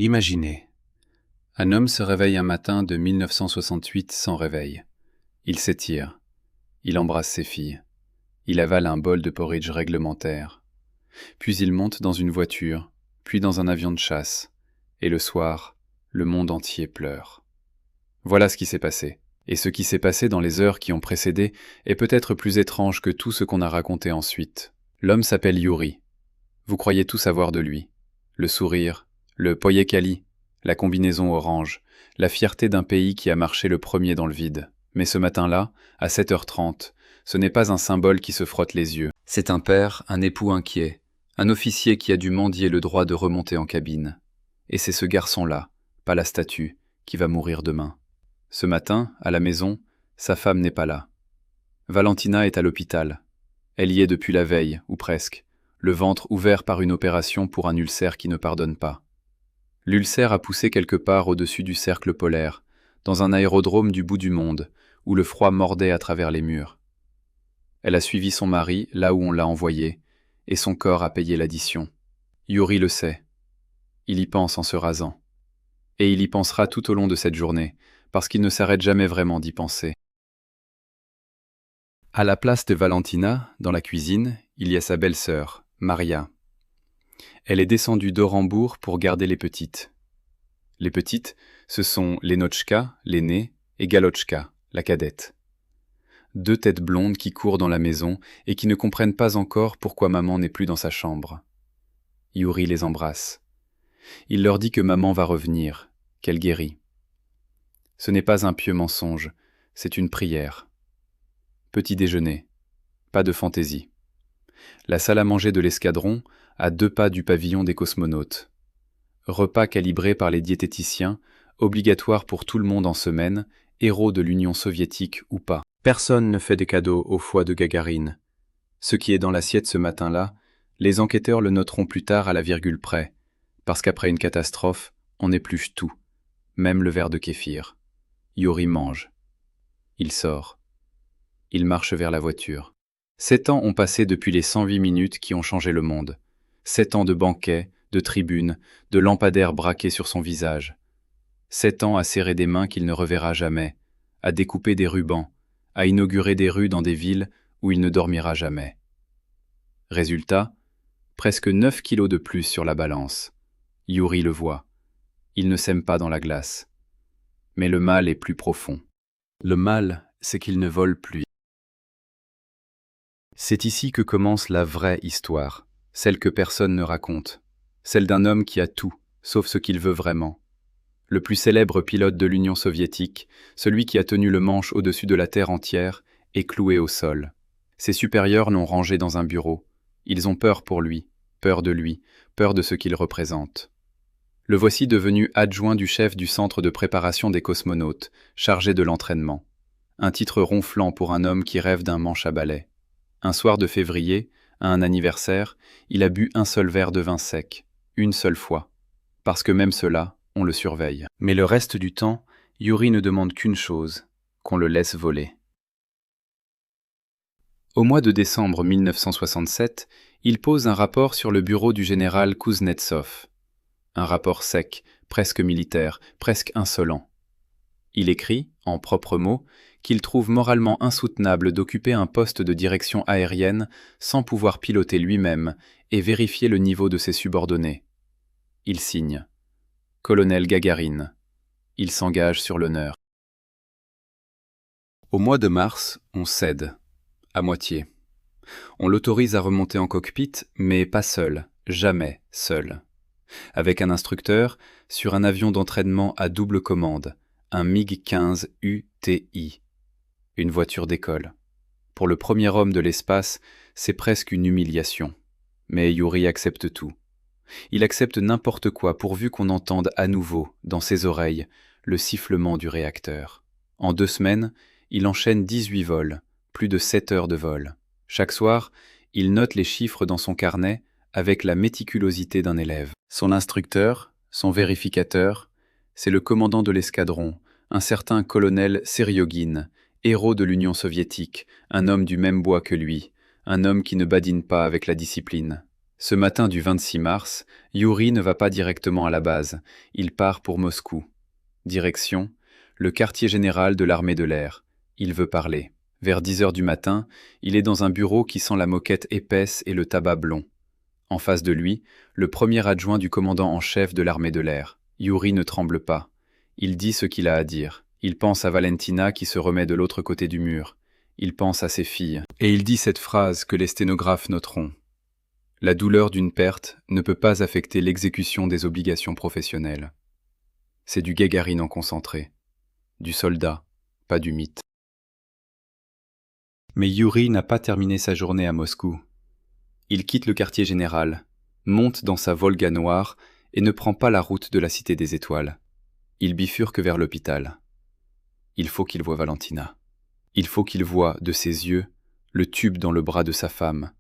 Imaginez. Un homme se réveille un matin de 1968 sans réveil. Il s'étire. Il embrasse ses filles. Il avale un bol de porridge réglementaire. Puis il monte dans une voiture, puis dans un avion de chasse. Et le soir, le monde entier pleure. Voilà ce qui s'est passé. Et ce qui s'est passé dans les heures qui ont précédé est peut-être plus étrange que tout ce qu'on a raconté ensuite. L'homme s'appelle Yuri. Vous croyez tout savoir de lui. Le sourire, le poyekali, la combinaison orange, la fierté d'un pays qui a marché le premier dans le vide. Mais ce matin-là, à 7h30, ce n'est pas un symbole qui se frotte les yeux. C'est un père, un époux inquiet, un officier qui a dû mendier le droit de remonter en cabine. Et c'est ce garçon-là, pas la statue, qui va mourir demain. Ce matin, à la maison, sa femme n'est pas là. Valentina est à l'hôpital. Elle y est depuis la veille, ou presque, le ventre ouvert par une opération pour un ulcère qui ne pardonne pas. L'ulcère a poussé quelque part au-dessus du cercle polaire, dans un aérodrome du bout du monde, où le froid mordait à travers les murs. Elle a suivi son mari là où on l'a envoyé, et son corps a payé l'addition. Yuri le sait. Il y pense en se rasant. Et il y pensera tout au long de cette journée, parce qu'il ne s'arrête jamais vraiment d'y penser. À la place de Valentina, dans la cuisine, il y a sa belle-sœur, Maria. Elle est descendue d'Orenbourg pour garder les petites. Les petites, ce sont Lenotchka, l'aînée, et Galotchka, la cadette. Deux têtes blondes qui courent dans la maison et qui ne comprennent pas encore pourquoi maman n'est plus dans sa chambre. Yuri les embrasse. Il leur dit que maman va revenir, qu'elle guérit. Ce n'est pas un pieux mensonge, c'est une prière. Petit déjeuner, pas de fantaisie. La salle à manger de l'escadron, à 2 pas du pavillon des cosmonautes. Repas calibré par les diététiciens, obligatoire pour tout le monde en semaine, héros de l'Union soviétique ou pas. Personne ne fait des cadeaux au foie de Gagarine. Ce qui est dans l'assiette ce matin-là, les enquêteurs le noteront plus tard à la virgule près, parce qu'après une catastrophe, on épluche tout, même le verre de kéfir. Yuri mange. Il sort. Il marche vers la voiture. 7 ans ont passé depuis les 108 minutes qui ont changé le monde. 7 ans de banquets, de tribunes, de lampadaires braqués sur son visage. 7 ans à serrer des mains qu'il ne reverra jamais, à découper des rubans, à inaugurer des rues dans des villes où il ne dormira jamais. Résultat, presque 9 kilos de plus sur la balance. Yuri le voit. Il ne s'aime pas dans la glace. Mais le mal est plus profond. Le mal, c'est qu'il ne vole plus. C'est ici que commence la vraie histoire, celle que personne ne raconte, celle d'un homme qui a tout, sauf ce qu'il veut vraiment. Le plus célèbre pilote de l'Union soviétique, celui qui a tenu le manche au-dessus de la terre entière, est cloué au sol. Ses supérieurs l'ont rangé dans un bureau. Ils ont peur pour lui, peur de ce qu'il représente. Le voici devenu adjoint du chef du centre de préparation des cosmonautes, chargé de l'entraînement. Un titre ronflant pour un homme qui rêve d'un manche à balai. Un soir de février, à un anniversaire, il a bu un seul verre de vin sec, une seule fois. Parce que même cela, on le surveille. Mais le reste du temps, Yuri ne demande qu'une chose, qu'on le laisse voler. Au mois de décembre 1967, il pose un rapport sur le bureau du général Kuznetsov. Un rapport sec, presque militaire, presque insolent. Il écrit, en propres mots, qu'il trouve moralement insoutenable d'occuper un poste de direction aérienne sans pouvoir piloter lui-même et vérifier le niveau de ses subordonnés. Il signe. Colonel Gagarine. Il s'engage sur l'honneur. Au mois de mars, on cède. À moitié. On l'autorise à remonter en cockpit, mais pas seul, jamais seul. Avec un instructeur, sur un avion d'entraînement à double commande, un MiG-15 UTI. Une voiture d'école. Pour le premier homme de l'espace, c'est presque une humiliation. Mais Yuri accepte tout. Il accepte n'importe quoi pourvu qu'on entende à nouveau, dans ses oreilles, le sifflement du réacteur. En 2 semaines, il enchaîne 18 vols, plus de 7 heures de vol. Chaque soir, il note les chiffres dans son carnet avec la méticulosité d'un élève. Son instructeur, son vérificateur, c'est le commandant de l'escadron, un certain colonel Seriogine, héros de l'Union soviétique, un homme du même bois que lui, un homme qui ne badine pas avec la discipline. Ce matin du 26 mars, Yuri ne va pas directement à la base, il part pour Moscou. Direction, le quartier général de l'armée de l'air. Il veut parler. Vers 10 heures du matin, il est dans un bureau qui sent la moquette épaisse et le tabac blond. En face de lui, le premier adjoint du commandant en chef de l'armée de l'air. Yuri ne tremble pas. Il dit ce qu'il a à dire. Il pense à Valentina qui se remet de l'autre côté du mur. Il pense à ses filles. Et il dit cette phrase que les sténographes noteront. La douleur d'une perte ne peut pas affecter l'exécution des obligations professionnelles. C'est du Gagarine en concentré. Du soldat, pas du mythe. Mais Yuri n'a pas terminé sa journée à Moscou. Il quitte le quartier général, monte dans sa Volga noire et ne prend pas la route de la Cité des Étoiles. Il bifurque vers l'hôpital. Il faut qu'il voie Valentina. Il faut qu'il voie, de ses yeux, le tube dans le bras de sa femme,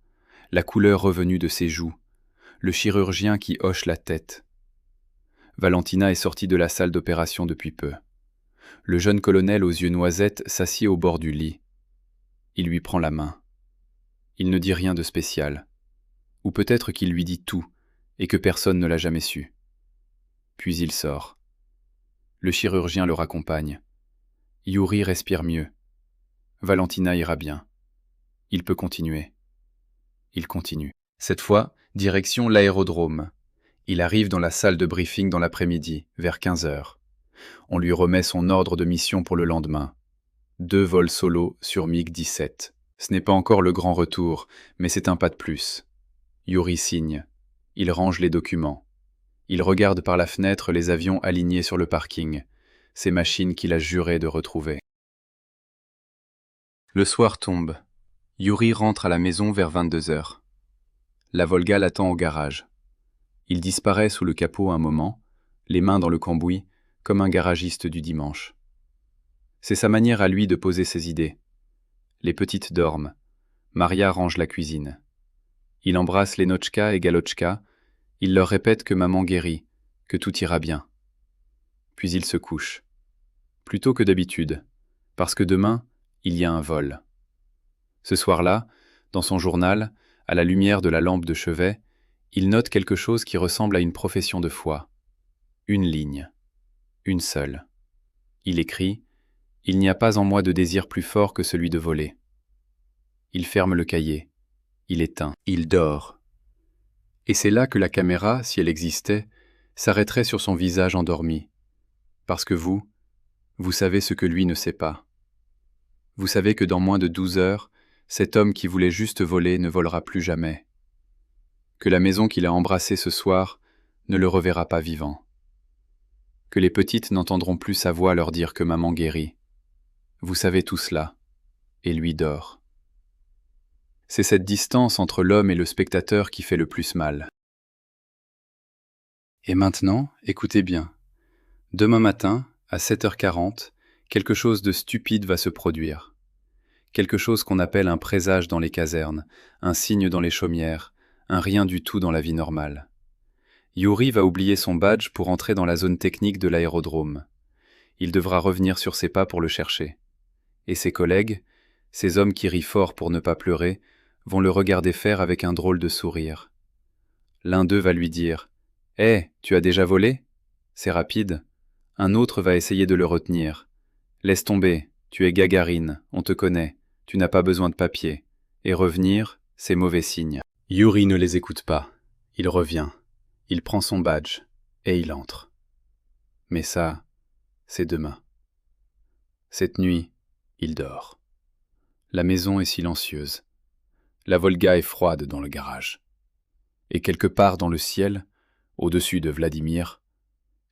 la couleur revenue de ses joues, le chirurgien qui hoche la tête. Valentina est sortie de la salle d'opération depuis peu. Le jeune colonel aux yeux noisettes s'assied au bord du lit. Il lui prend la main. Il ne dit rien de spécial. Ou peut-être qu'il lui dit tout, et que personne ne l'a jamais su. Puis il sort. Le chirurgien le raccompagne. Yuri respire mieux. Valentina ira bien. Il peut continuer. Il continue. Cette fois, direction l'aérodrome. Il arrive dans la salle de briefing dans l'après-midi, vers 15 heures. On lui remet son ordre de mission pour le lendemain. 2 vols solo sur MiG-17. Ce n'est pas encore le grand retour, mais c'est un pas de plus. Yuri signe. Il range les documents. Il regarde par la fenêtre les avions alignés sur le parking, ces machines qu'il a juré de retrouver. Le soir tombe. Yuri rentre à la maison vers 22 heures. La Volga l'attend au garage. Il disparaît sous le capot un moment, les mains dans le cambouis, comme un garagiste du dimanche. C'est sa manière à lui de poser ses idées. Les petites dorment. Maria range la cuisine. Il embrasse les Notchka et Galotchka. Il leur répète que maman guérit, que tout ira bien. Puis il se couche. Plus tôt que d'habitude, parce que demain, il y a un vol. Ce soir-là, dans son journal, à la lumière de la lampe de chevet, il note quelque chose qui ressemble à une profession de foi. Une ligne. Une seule. Il écrit « Il n'y a pas en moi de désir plus fort que celui de voler ». Il ferme le cahier. Il éteint. Il dort. Et c'est là que la caméra, si elle existait, s'arrêterait sur son visage endormi. Parce que vous savez ce que lui ne sait pas. Vous savez que dans moins de 12 heures, cet homme qui voulait juste voler ne volera plus jamais. Que la maison qu'il a embrassée ce soir ne le reverra pas vivant. Que les petites n'entendront plus sa voix leur dire que maman guérit. Vous savez tout cela, et lui dort. C'est cette distance entre l'homme et le spectateur qui fait le plus mal. Et maintenant, écoutez bien. Demain matin, à 7h40, quelque chose de stupide va se produire. Quelque chose qu'on appelle un présage dans les casernes, un signe dans les chaumières, un rien du tout dans la vie normale. Yuri va oublier son badge pour entrer dans la zone technique de l'aérodrome. Il devra revenir sur ses pas pour le chercher. Et ses collègues, ces hommes qui rient fort pour ne pas pleurer, vont le regarder faire avec un drôle de sourire. L'un d'eux va lui dire « Hé, tu as déjà volé ? C'est rapide. » Un autre va essayer de le retenir. « Laisse tomber, tu es Gagarine, on te connaît, tu n'as pas besoin de papier. » Et revenir, c'est mauvais signe. Yuri ne les écoute pas. Il revient. Il prend son badge et il entre. Mais ça, c'est demain. Cette nuit, il dort. La maison est silencieuse. La Volga est froide dans le garage. Et quelque part dans le ciel, au-dessus de Vladimir,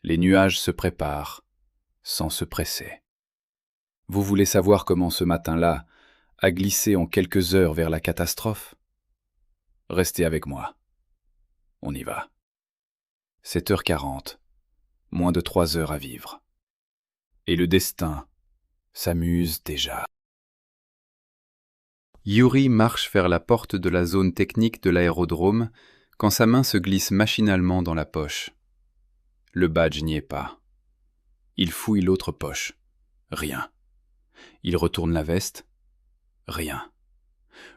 les nuages se préparent, sans se presser. Vous voulez savoir comment ce matin-là a glissé en quelques heures vers la catastrophe ? Restez avec moi. On y va. 7h40, moins de 3 heures à vivre. Et le destin s'amuse déjà. Yuri marche vers la porte de la zone technique de l'aérodrome quand sa main se glisse machinalement dans la poche. Le badge n'y est pas. Il fouille l'autre poche. Rien. Il retourne la veste. Rien.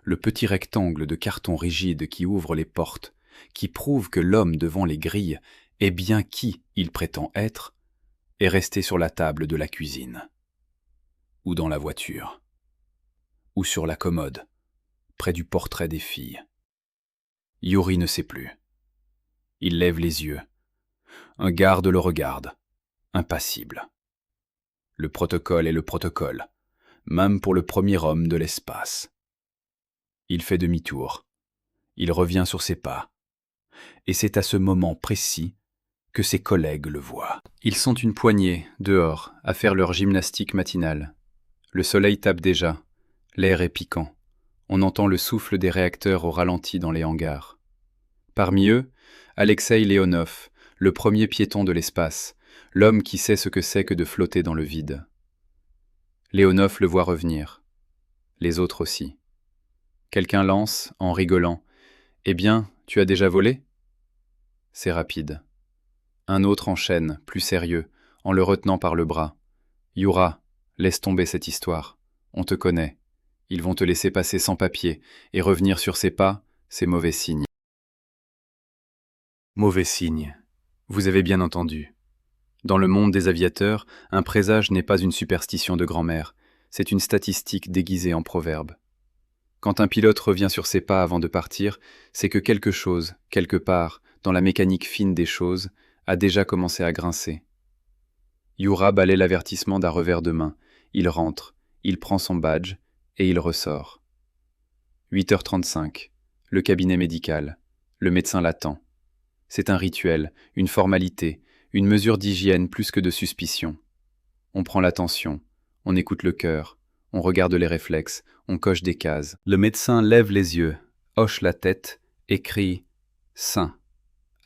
Le petit rectangle de carton rigide qui ouvre les portes, qui prouve que l'homme devant les grilles est bien qui il prétend être, est resté sur la table de la cuisine, ou dans la voiture, ou sur la commode, près du portrait des filles. Yuri ne sait plus. Il lève les yeux. Un garde le regarde, impassible. Le protocole est le protocole, même pour le premier homme de l'espace. Il fait demi-tour. Il revient sur ses pas. Et c'est à ce moment précis que ses collègues le voient. Ils sont une poignée, dehors, à faire leur gymnastique matinale. Le soleil tape déjà. L'air est piquant. On entend le souffle des réacteurs au ralenti dans les hangars. Parmi eux, Alexeï Leonov, le premier piéton de l'espace, l'homme qui sait ce que c'est que de flotter dans le vide. Leonov le voit revenir. Les autres aussi. Quelqu'un lance, en rigolant, « Eh bien, tu as déjà volé ?» C'est rapide. Un autre enchaîne, plus sérieux, en le retenant par le bras. « Yura, laisse tomber cette histoire. On te connaît. Ils vont te laisser passer sans papier, et revenir sur ses pas, c'est mauvais signe. » Mauvais signe. Vous avez bien entendu. Dans le monde des aviateurs, un présage n'est pas une superstition de grand-mère, c'est une statistique déguisée en proverbe. Quand un pilote revient sur ses pas avant de partir, c'est que quelque chose, quelque part, dans la mécanique fine des choses, a déjà commencé à grincer. Yura balaie l'avertissement d'un revers de main. Il rentre, il prend son badge, et il ressort. 8h35. Le cabinet médical. Le médecin l'attend. C'est un rituel, une formalité, une mesure d'hygiène plus que de suspicion. On prend la tension, on écoute le cœur, on regarde les réflexes, on coche des cases. Le médecin lève les yeux, hoche la tête et crie « Sain,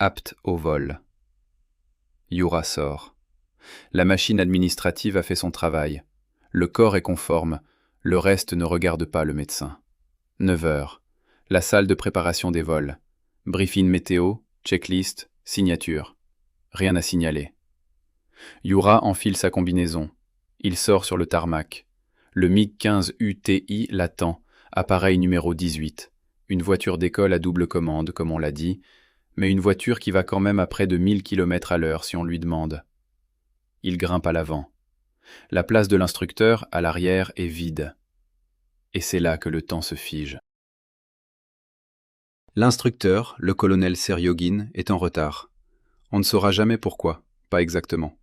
apte au vol ». Yura sort. La machine administrative a fait son travail. Le corps est conforme, le reste ne regarde pas le médecin. 9h. La salle de préparation des vols. Briefing météo, checklist, signature. Rien à signaler. Yura enfile sa combinaison. Il sort sur le tarmac. Le MiG-15 UTI l'attend, appareil numéro 18. Une voiture d'école à double commande, comme on l'a dit, mais une voiture qui va quand même à près de 1000 km/h si on lui demande. Il grimpe à l'avant. La place de l'instructeur, à l'arrière, est vide. Et c'est là que le temps se fige. L'instructeur, le colonel Seryogin, est en retard. On ne saura jamais pourquoi, pas exactement.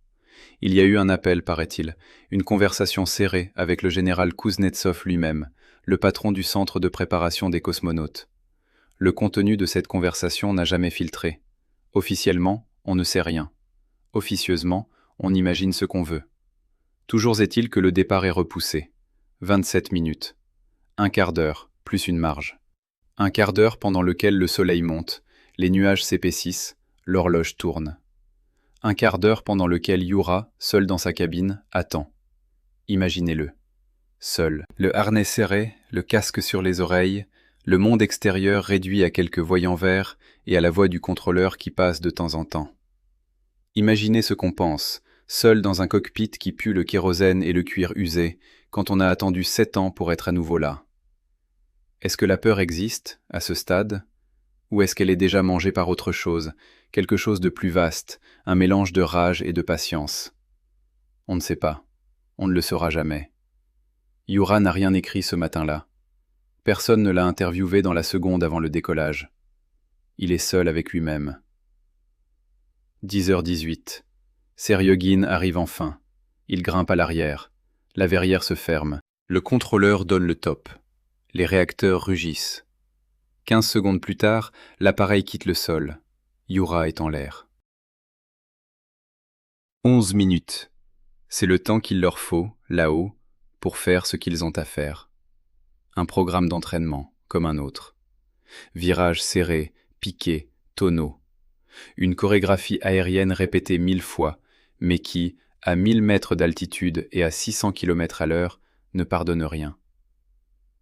Il y a eu un appel, paraît-il, une conversation serrée avec le général Kuznetsov lui-même, le patron du centre de préparation des cosmonautes. Le contenu de cette conversation n'a jamais filtré. Officiellement, on ne sait rien. Officieusement, on imagine ce qu'on veut. Toujours est-il que le départ est repoussé. 27 minutes. Un quart d'heure, plus une marge. Un quart d'heure pendant lequel le soleil monte, les nuages s'épaississent, l'horloge tourne. Un quart d'heure pendant lequel Yura, seul dans sa cabine, attend. Imaginez-le. Seul, le harnais serré, le casque sur les oreilles, le monde extérieur réduit à quelques voyants verts et à la voix du contrôleur qui passe de temps en temps. Imaginez ce qu'on pense, seul dans un cockpit qui pue le kérosène et le cuir usé, quand on a attendu 7 ans pour être à nouveau là. Est-ce que la peur existe, à ce stade? Ou est-ce qu'elle est déjà mangée par autre chose, quelque chose de plus vaste, un mélange de rage et de patience? On ne sait pas. On ne le saura jamais. Yura n'a rien écrit ce matin-là. Personne ne l'a interviewé dans la seconde avant le décollage. Il est seul avec lui-même. 10h18. Seryogin arrive enfin. Il grimpe à l'arrière. La verrière se ferme. Le contrôleur donne le top. Les réacteurs rugissent. 15 secondes plus tard, l'appareil quitte le sol. Yura est en l'air. 11 minutes. C'est le temps qu'il leur faut, là-haut, pour faire ce qu'ils ont à faire. Un programme d'entraînement, comme un autre. Virages serrés, piqués, tonneaux. Une chorégraphie aérienne répétée 1000 fois, mais qui, à 1000 mètres d'altitude et à 600 km/h, ne pardonne rien.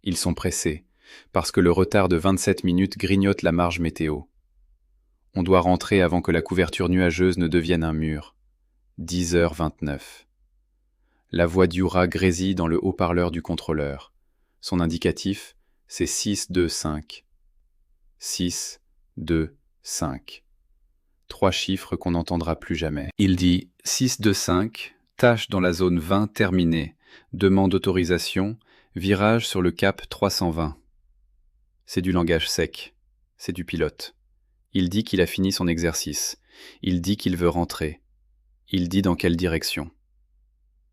Ils sont pressés, parce que le retard de 27 minutes grignote la marge météo. On doit rentrer avant que la couverture nuageuse ne devienne un mur. 10h29. La voix d'Yura grésille dans le haut-parleur du contrôleur. Son indicatif, c'est 6-2-5. 6, 2, 5. 3 chiffres qu'on n'entendra plus jamais. Il dit 625, tâche dans la zone 20 terminée, demande d'autorisation, virage sur le cap 320. C'est du langage sec, c'est du pilote. Il dit qu'il a fini son exercice, il dit qu'il veut rentrer, il dit dans quelle direction.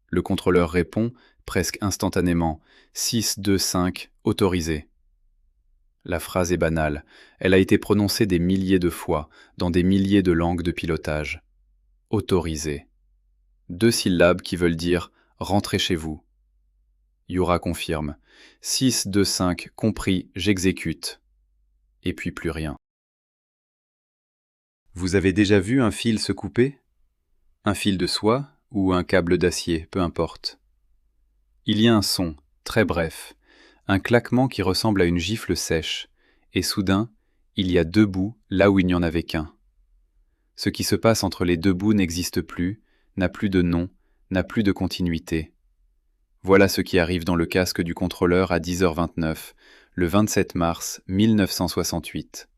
Le contrôleur répond, presque instantanément, 625, autorisé. La phrase est banale, elle a été prononcée des milliers de fois, dans des milliers de langues de pilotage. Autorisé. 2 syllabes qui veulent dire « rentrez chez vous ». Yura confirme « 625, compris, j'exécute ». Et puis plus rien. Vous avez déjà vu un fil se couper? Un fil de soie ou un câble d'acier, peu importe. Il y a un son, très bref, un claquement qui ressemble à une gifle sèche, et soudain, il y a 2 bouts là où il n'y en avait qu'un. Ce qui se passe entre les 2 bouts n'existe plus, n'a plus de nom, n'a plus de continuité. Voilà ce qui arrive dans le casque du contrôleur à 10h29, le 27 mars 1968.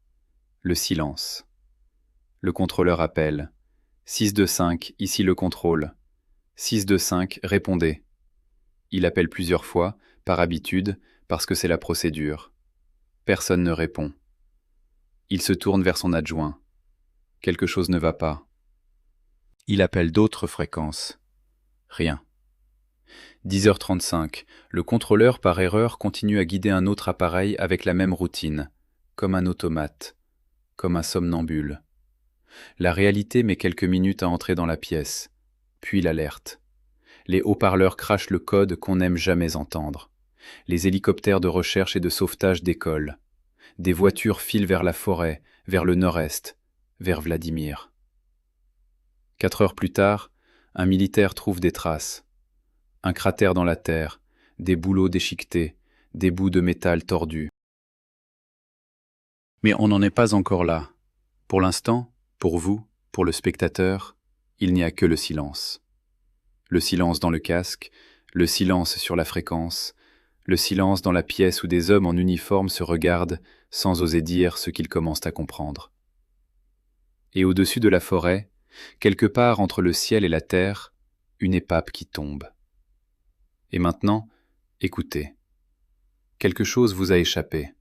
Le silence. Le contrôleur appelle. 625, ici le contrôle. 625, répondez. Il appelle plusieurs fois, par habitude, parce que c'est la procédure. Personne ne répond. Il se tourne vers son adjoint. Quelque chose ne va pas. Il appelle d'autres fréquences. Rien. 10h35, le contrôleur par erreur continue à guider un autre appareil avec la même routine, comme un automate, comme un somnambule. La réalité met quelques minutes à entrer dans la pièce, puis l'alerte. Les haut-parleurs crachent le code qu'on n'aime jamais entendre. Les hélicoptères de recherche et de sauvetage décollent. Des voitures filent vers la forêt, vers le nord-est, vers Vladimir. 4 heures plus tard, un militaire trouve des traces. Un cratère dans la terre, des bouleaux déchiquetés, des bouts de métal tordus. Mais on n'en est pas encore là. Pour l'instant, pour vous, pour le spectateur, il n'y a que le silence. Le silence dans le casque, le silence sur la fréquence, le silence dans la pièce où des hommes en uniforme se regardent sans oser dire ce qu'ils commencent à comprendre. Et au-dessus de la forêt, quelque part entre le ciel et la terre, une épape qui tombe. Et maintenant, écoutez. Quelque chose vous a échappé.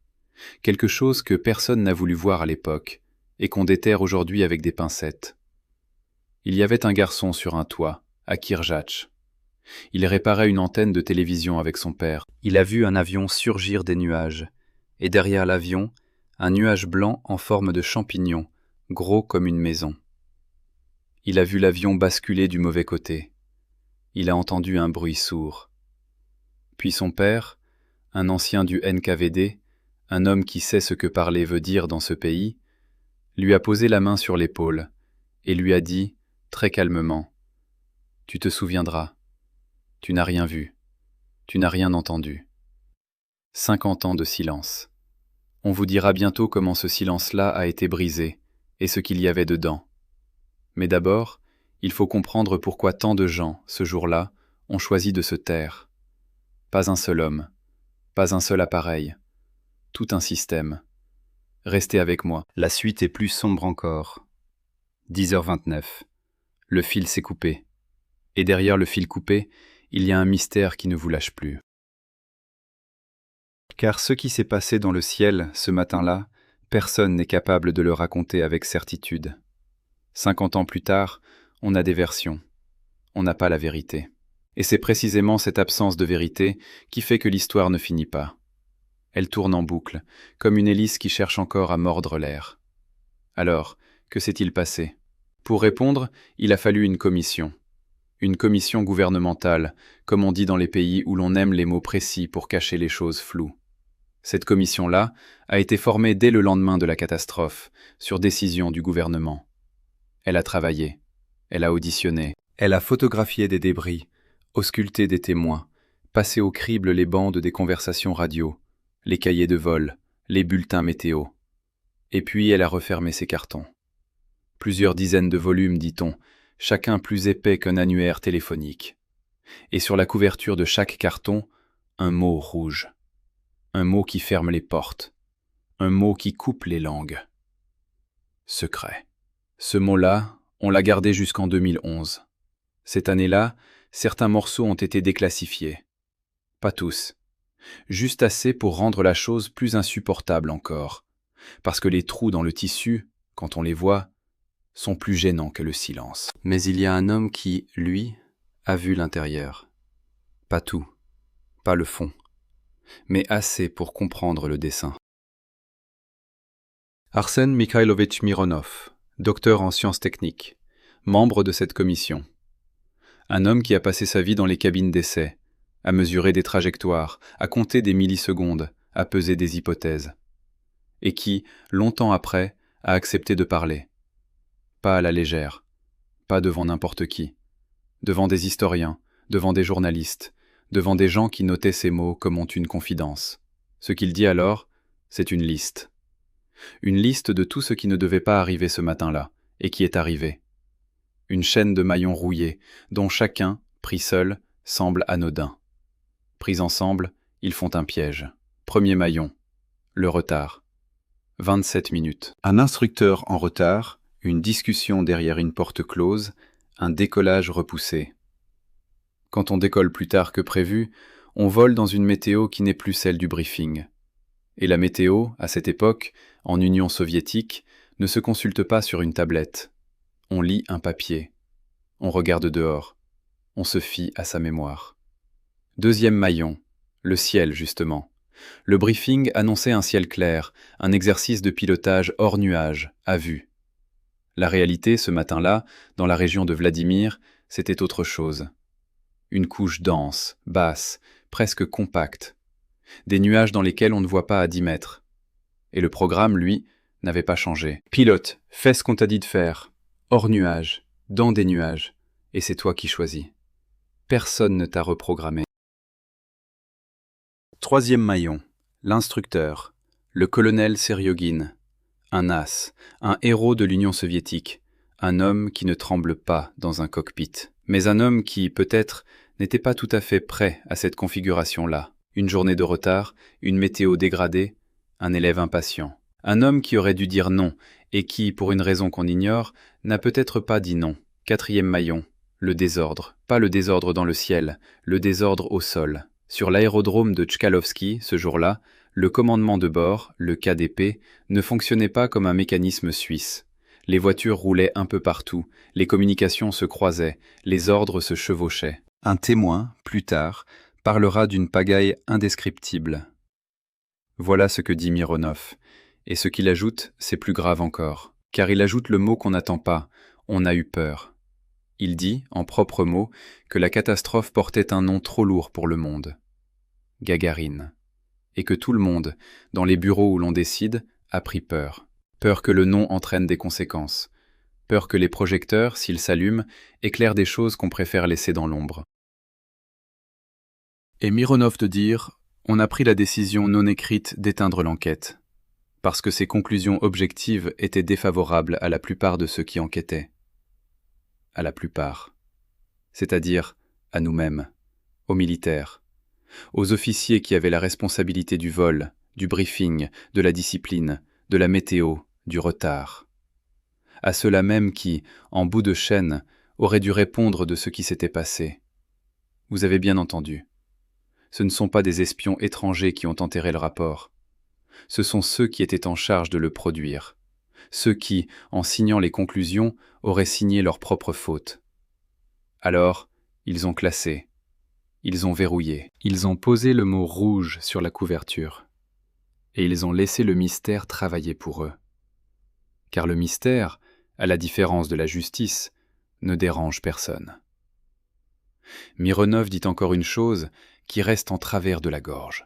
Quelque chose que personne n'a voulu voir à l'époque, et qu'on déterre aujourd'hui avec des pincettes. Il y avait un garçon sur un toit, à Kirjatch. Il réparait une antenne de télévision avec son père. Il a vu un avion surgir des nuages, et derrière l'avion, un nuage blanc en forme de champignon, gros comme une maison. Il a vu l'avion basculer du mauvais côté. Il a entendu un bruit sourd. Puis son père, un ancien du NKVD, un homme qui sait ce que parler veut dire dans ce pays, lui a posé la main sur l'épaule et lui a dit, très calmement, « Tu te souviendras, tu n'as rien vu, tu n'as rien entendu. » 50 ans de silence. On vous dira bientôt comment ce silence-là a été brisé et ce qu'il y avait dedans. Mais d'abord, il faut comprendre pourquoi tant de gens, ce jour-là, ont choisi de se taire. Pas un seul homme, pas un seul appareil, tout un système. Restez avec moi, la suite est plus sombre encore. 10h29. Le fil s'est coupé. Et derrière le fil coupé, il y a un mystère qui ne vous lâche plus. Car ce qui s'est passé dans le ciel, ce matin-là, personne n'est capable de le raconter avec certitude. 50 ans plus tard, on a des versions. On n'a pas la vérité. Et c'est précisément cette absence de vérité qui fait que l'histoire ne finit pas. Elle tourne en boucle, comme une hélice qui cherche encore à mordre l'air. Alors, que s'est-il passé? Pour répondre, il a fallu une commission. Une commission gouvernementale, comme on dit dans les pays où l'on aime les mots précis pour cacher les choses floues. Cette commission-là a été formée dès le lendemain de la catastrophe, sur décision du gouvernement. Elle a travaillé, elle a auditionné, elle a photographié des débris, ausculté des témoins, passé au crible les bandes des conversations radio, les cahiers de vol, les bulletins météo. Et puis elle a refermé ses cartons. Plusieurs dizaines de volumes, dit-on, chacun plus épais qu'un annuaire téléphonique. Et sur la couverture de chaque carton, un mot rouge. Un mot qui ferme les portes. Un mot qui coupe les langues. Secret. Ce mot-là, on l'a gardé jusqu'en 2011. Cette année-là, certains morceaux ont été déclassifiés. Pas tous. Juste assez pour rendre la chose plus insupportable encore. Parce que les trous dans le tissu, quand on les voit, sont plus gênants que le silence. Mais il y a un homme qui, lui, a vu l'intérieur. Pas tout, pas le fond, mais assez pour comprendre le dessin. Arsen Mikhailovitch Mironov, docteur en sciences techniques, membre de cette commission. Un homme qui a passé sa vie dans les cabines d'essai, à mesurer des trajectoires, à compter des millisecondes, à peser des hypothèses. Et qui, longtemps après, a accepté de parler. Pas à la légère, pas devant n'importe qui, devant des historiens, devant des journalistes, devant des gens qui notaient ces mots comme ont une confidence. Ce qu'il dit alors, c'est une liste. Une liste de tout ce qui ne devait pas arriver ce matin-là, et qui est arrivé. Une chaîne de maillons rouillés, dont chacun, pris seul, semble anodin. Pris ensemble, ils font un piège. Premier maillon, le retard. 27 minutes. Un instructeur en retard, une discussion derrière une porte close, un décollage repoussé. Quand on décolle plus tard que prévu, on vole dans une météo qui n'est plus celle du briefing. Et la météo, à cette époque, en Union soviétique, ne se consulte pas sur une tablette. On lit un papier. On regarde dehors. On se fie à sa mémoire. Deuxième maillon, le ciel justement. Le briefing annonçait un ciel clair, un exercice de pilotage hors nuage, à vue. La réalité, ce matin-là, dans la région de Vladimir, c'était autre chose. Une couche dense, basse, presque compacte. Des nuages dans lesquels on ne voit pas à 10 mètres. Et le programme, lui, n'avait pas changé. Pilote, fais ce qu'on t'a dit de faire. Hors nuage, dans des nuages. Et c'est toi qui choisis. Personne ne t'a reprogrammé. Troisième maillon, l'instructeur, le colonel Seriogine. Un as, un héros de l'Union soviétique. Un homme qui ne tremble pas dans un cockpit. Mais un homme qui, peut-être, n'était pas tout à fait prêt à cette configuration-là. Une journée de retard, une météo dégradée, un élève impatient. Un homme qui aurait dû dire non, et qui, pour une raison qu'on ignore, n'a peut-être pas dit non. Quatrième maillon, le désordre. Pas le désordre dans le ciel, le désordre au sol. Sur l'aérodrome de Tchkalovski, ce jour-là, le commandement de bord, le KDP, ne fonctionnait pas comme un mécanisme suisse. Les voitures roulaient un peu partout, les communications se croisaient, les ordres se chevauchaient. Un témoin, plus tard, parlera d'une pagaille indescriptible. Voilà ce que dit Mironov. Et ce qu'il ajoute, c'est plus grave encore. Car il ajoute le mot qu'on n'attend pas. On a eu peur. Il dit, en propres mots, que la catastrophe portait un nom trop lourd pour le monde. Gagarine. Et que tout le monde, dans les bureaux où l'on décide, a pris peur. Peur que le nom entraîne des conséquences. Peur que les projecteurs, s'ils s'allument, éclairent des choses qu'on préfère laisser dans l'ombre. Et Mironov de dire « On a pris la décision non écrite d'éteindre l'enquête, parce que ses conclusions objectives étaient défavorables à la plupart de ceux qui enquêtaient. À la plupart. C'est-à-dire à nous-mêmes, aux militaires, aux officiers qui avaient la responsabilité du vol, du briefing, de la discipline, de la météo, du retard. À ceux-là même qui, en bout de chaîne, auraient dû répondre de ce qui s'était passé. Vous avez bien entendu. Ce ne sont pas des espions étrangers qui ont enterré le rapport. Ce sont ceux qui étaient en charge de le produire. Ceux qui, en signant les conclusions, auraient signé leurs propres fautes. Alors, ils ont classé. Ils ont verrouillé. Ils ont posé le mot rouge sur la couverture. Et ils ont laissé le mystère travailler pour eux. Car le mystère, à la différence de la justice, ne dérange personne. Mironov dit encore une chose qui reste en travers de la gorge.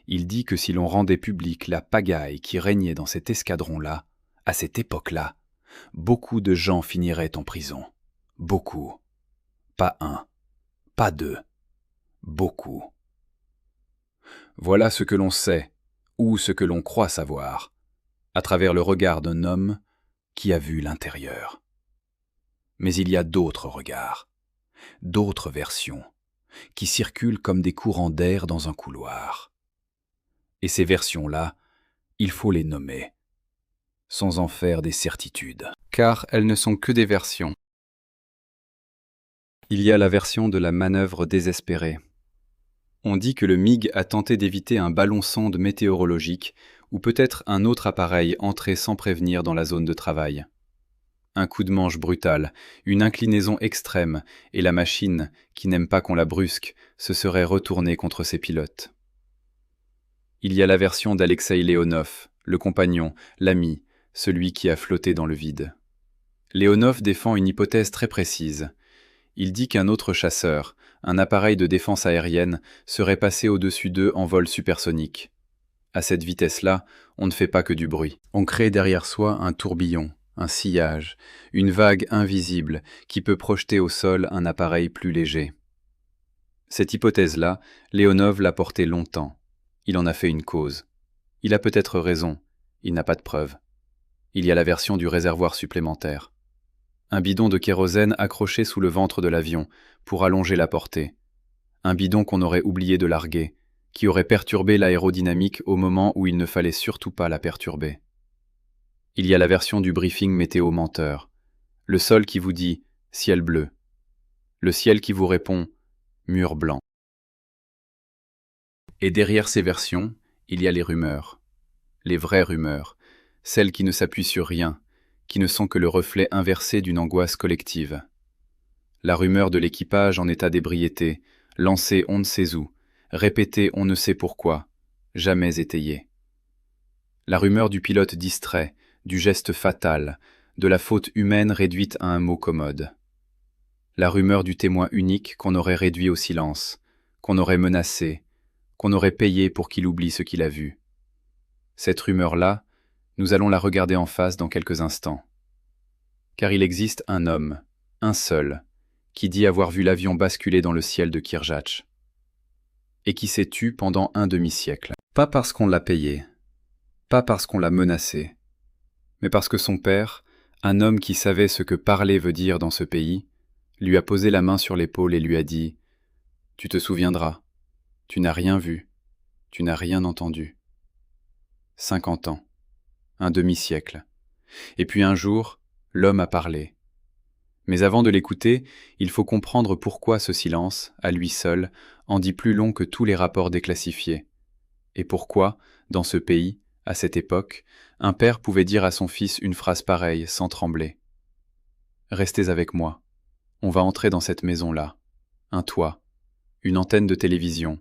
Il dit que si l'on rendait publique la pagaille qui régnait dans cet escadron-là, à cette époque-là, beaucoup de gens finiraient en prison. Beaucoup. Pas un, pas deux, beaucoup. Voilà ce que l'on sait, ou ce que l'on croit savoir, à travers le regard d'un homme qui a vu l'intérieur. Mais il y a d'autres regards, d'autres versions, qui circulent comme des courants d'air dans un couloir. Et ces versions-là, il faut les nommer. sans en faire des certitudes. Car elles ne sont que des versions. Il y a la version de la manœuvre désespérée. On dit que le MiG a tenté d'éviter un ballon-sonde météorologique ou peut-être un autre appareil entré sans prévenir dans la zone de travail. Un coup de manche brutal, une inclinaison extrême, et la machine, qui n'aime pas qu'on la brusque, se serait retournée contre ses pilotes. Il y a la version d'Alexeï Leonov, le compagnon, l'ami, celui qui a flotté dans le vide. Leonov défend une hypothèse très précise. Il dit qu'un autre chasseur, un appareil de défense aérienne, serait passé au-dessus d'eux en vol supersonique. À cette vitesse-là, on ne fait pas que du bruit. On crée derrière soi un tourbillon, un sillage, une vague invisible qui peut projeter au sol un appareil plus léger. Cette hypothèse-là, Leonov l'a portée longtemps. Il en a fait une cause. Il a peut-être raison, il n'a pas de preuves. Il y a la version du réservoir supplémentaire. Un bidon de kérosène accroché sous le ventre de l'avion pour allonger la portée. Un bidon qu'on aurait oublié de larguer, qui aurait perturbé l'aérodynamique au moment où il ne fallait surtout pas la perturber. Il y a la version du briefing météo menteur. Le sol qui vous dit « ciel bleu ». Le ciel qui vous répond « mur blanc ». Et derrière ces versions, il y a les rumeurs. Les vraies rumeurs, celles qui ne s'appuient sur rien, qui ne sont que le reflet inversé d'une angoisse collective. La rumeur de l'équipage en état d'ébriété, lancée on ne sait où, répétée on ne sait pourquoi, jamais étayée. La rumeur du pilote distrait, du geste fatal, de la faute humaine réduite à un mot commode. La rumeur du témoin unique qu'on aurait réduit au silence, qu'on aurait menacé, qu'on aurait payé pour qu'il oublie ce qu'il a vu. Cette rumeur-là, nous allons la regarder en face dans quelques instants. Car il existe un homme, un seul, qui dit avoir vu l'avion basculer dans le ciel de Kirjatch. Et qui s'est tu pendant un demi-siècle. Pas parce qu'on l'a payé, pas parce qu'on l'a menacé, mais parce que son père, un homme qui savait ce que parler veut dire dans ce pays, lui a posé la main sur l'épaule et lui a dit « Tu te souviendras, tu n'as rien vu, tu n'as rien entendu. » 50 ans, un demi-siècle. Et puis un jour, l'homme a parlé. Mais avant de l'écouter, il faut comprendre pourquoi ce silence, à lui seul, en dit plus long que tous les rapports déclassifiés. Et pourquoi, dans ce pays, à cette époque, un père pouvait dire à son fils une phrase pareille sans trembler. « Restez avec moi. On va entrer dans cette maison-là. Un toit, une antenne de télévision,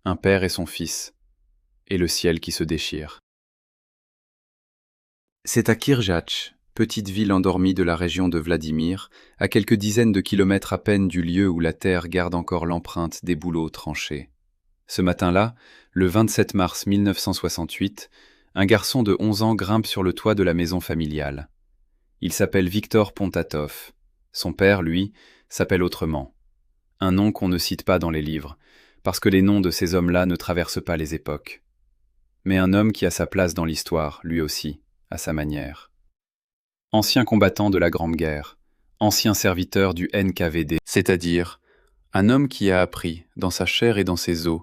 un père et son fils, et le ciel qui se déchire. » C'est à Kirjatch, petite ville endormie de la région de Vladimir, à quelques dizaines de kilomètres à peine du lieu où la terre garde encore l'empreinte des bouleaux tranchés. Ce matin-là, le 27 mars 1968, un garçon de 11 ans grimpe sur le toit de la maison familiale. Il s'appelle Victor Pontatov. Son père, lui, s'appelle autrement. Un nom qu'on ne cite pas dans les livres, parce que les noms de ces hommes-là ne traversent pas les époques. Mais un homme qui a sa place dans l'histoire, lui aussi, à sa manière. Ancien combattant de la Grande Guerre, ancien serviteur du NKVD, c'est-à-dire un homme qui a appris, dans sa chair et dans ses os,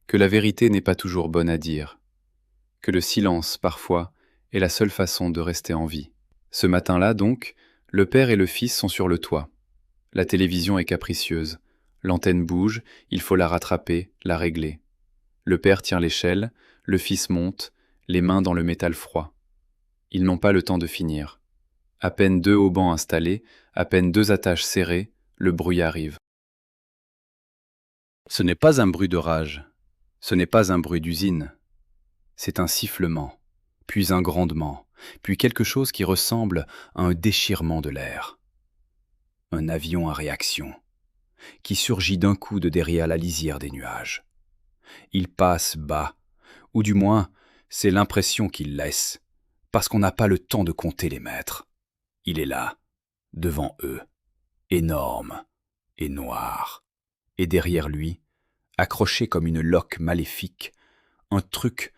que la vérité n'est pas toujours bonne à dire, que le silence, parfois, est la seule façon de rester en vie. Ce matin-là, donc, le père et le fils sont sur le toit. La télévision est capricieuse. L'antenne bouge, il faut la rattraper, la régler. Le père tient l'échelle, le fils monte, les mains dans le métal froid. Ils n'ont pas le temps de finir. À peine 2 haubans installés, à peine 2 attaches serrées, le bruit arrive. Ce n'est pas un bruit de rage, ce n'est pas un bruit d'usine. C'est un sifflement, puis un grondement, puis quelque chose qui ressemble à un déchirement de l'air. Un avion à réaction, qui surgit d'un coup de derrière la lisière des nuages. Il passe bas, ou du moins, c'est l'impression qu'il laisse, parce qu'on n'a pas le temps de compter les mètres. Il est là, devant eux, énorme et noir, et derrière lui, accroché comme une loque maléfique, un truc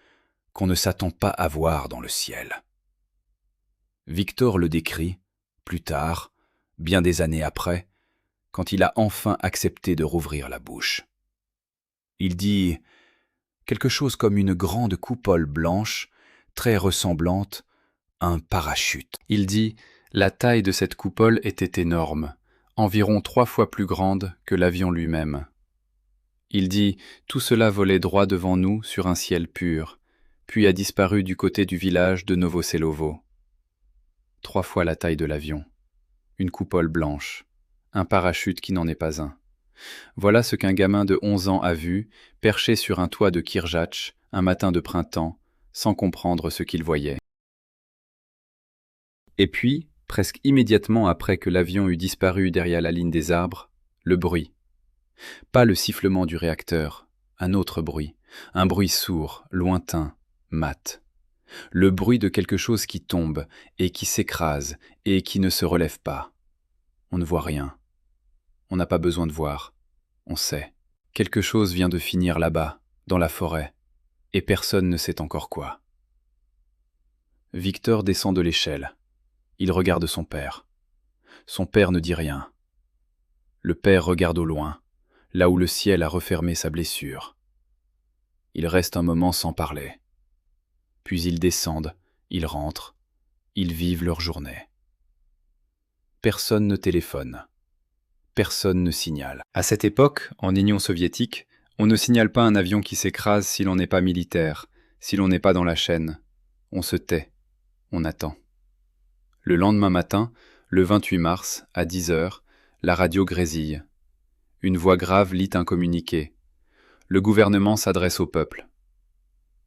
qu'on ne s'attend pas à voir dans le ciel. Victor le décrit, plus tard, bien des années après, quand il a enfin accepté de rouvrir la bouche. Il dit quelque chose comme une grande coupole blanche, très ressemblante Un parachute. Il dit « La taille de cette coupole était énorme, environ 3 fois plus grande que l'avion lui-même. » Il dit « Tout cela volait droit devant nous sur un ciel pur, puis a disparu du côté du village de Novoselovo. » 3 fois la taille de l'avion. Une coupole blanche. Un parachute qui n'en est pas un. Voilà ce qu'un gamin de 11 ans a vu, perché sur un toit de Kirjatch, un matin de printemps, sans comprendre ce qu'il voyait. Et puis, presque immédiatement après que l'avion eut disparu derrière la ligne des arbres, le bruit. Pas le sifflement du réacteur, un autre bruit, un bruit sourd, lointain, mat. Le bruit de quelque chose qui tombe, et qui s'écrase, et qui ne se relève pas. On ne voit rien. On n'a pas besoin de voir. On sait. Quelque chose vient de finir là-bas, dans la forêt, et personne ne sait encore quoi. Victor descend de l'échelle. Il regarde son père. Son père ne dit rien. Le père regarde au loin, là où le ciel a refermé sa blessure. Ils restent un moment sans parler. Puis ils descendent, ils rentrent, ils vivent leur journée. Personne ne téléphone. Personne ne signale. À cette époque, en Union soviétique, on ne signale pas un avion qui s'écrase si l'on n'est pas militaire, si l'on n'est pas dans la chaîne. On se tait, on attend. Le lendemain matin, le 28 mars, à 10 heures, la radio grésille. Une voix grave lit un communiqué. Le gouvernement s'adresse au peuple.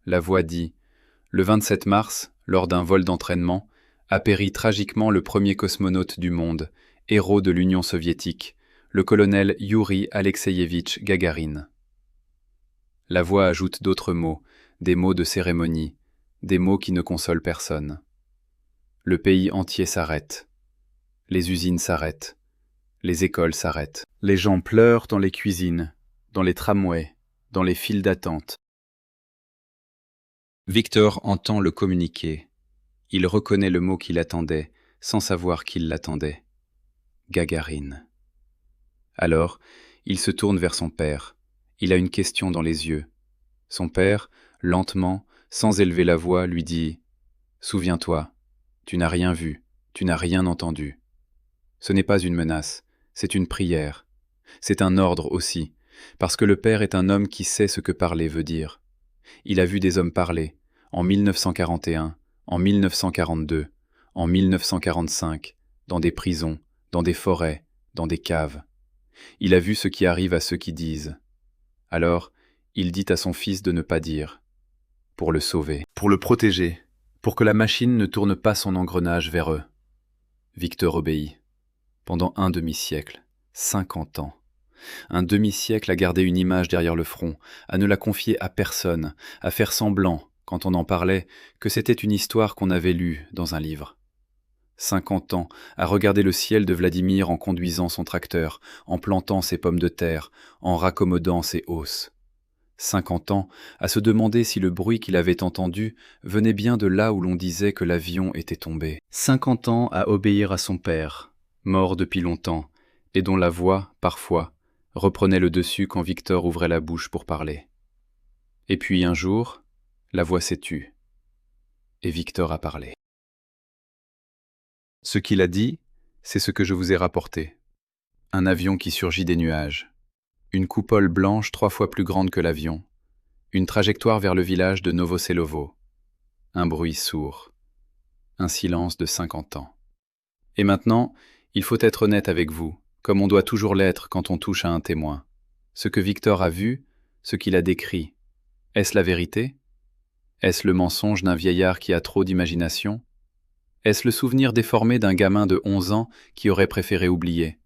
La voix dit « Le 27 mars, lors d'un vol d'entraînement, a péri tragiquement le premier cosmonaute du monde, héros de l'Union soviétique, le colonel Youri Alexeyevitch Gagarine. » La voix ajoute d'autres mots, des mots de cérémonie, des mots qui ne consolent personne. Le pays entier s'arrête. Les usines s'arrêtent. Les écoles s'arrêtent. Les gens pleurent dans les cuisines, dans les tramways, dans les files d'attente. Victor entend le communiqué. Il reconnaît le mot qu'il attendait, sans savoir qu'il l'attendait. Gagarine. Alors, il se tourne vers son père. Il a une question dans les yeux. Son père, lentement, sans élever la voix, lui dit « Souviens-toi, tu n'as rien vu, tu n'as rien entendu. Ce n'est pas une menace, c'est une prière. C'est un ordre aussi, parce que le père est un homme qui sait ce que parler veut dire. Il a vu des hommes parler, en 1941, en 1942, en 1945, dans des prisons, dans des forêts, dans des caves. Il a vu ce qui arrive à ceux qui disent. Alors, il dit à son fils de ne pas dire, pour le sauver, pour le protéger, pour que la machine ne tourne pas son engrenage vers eux. Victor obéit. Pendant un demi-siècle, 50 ans. Un demi-siècle à garder une image derrière le front, à ne la confier à personne, à faire semblant, quand on en parlait, que c'était une histoire qu'on avait lue dans un livre. 50 ans à regarder le ciel de Vladimir en conduisant son tracteur, en plantant ses pommes de terre, en raccommodant ses hausses. 50 ans à se demander si le bruit qu'il avait entendu venait bien de là où l'on disait que l'avion était tombé. 50 ans à obéir à son père, mort depuis longtemps, et dont la voix, parfois, reprenait le dessus quand Victor ouvrait la bouche pour parler. Et puis un jour, la voix s'est tue, et Victor a parlé. Ce qu'il a dit, c'est ce que je vous ai rapporté. Un avion qui surgit des nuages. Une coupole blanche 3 fois plus grande que l'avion. Une trajectoire vers le village de Novoselovo. Un bruit sourd. Un silence de 50 ans. Et maintenant, il faut être honnête avec vous, comme on doit toujours l'être quand on touche à un témoin. Ce que Victor a vu, ce qu'il a décrit, est-ce la vérité? Est-ce le mensonge d'un vieillard qui a trop d'imagination? Est-ce le souvenir déformé d'un gamin de 11 ans qui aurait préféré oublier?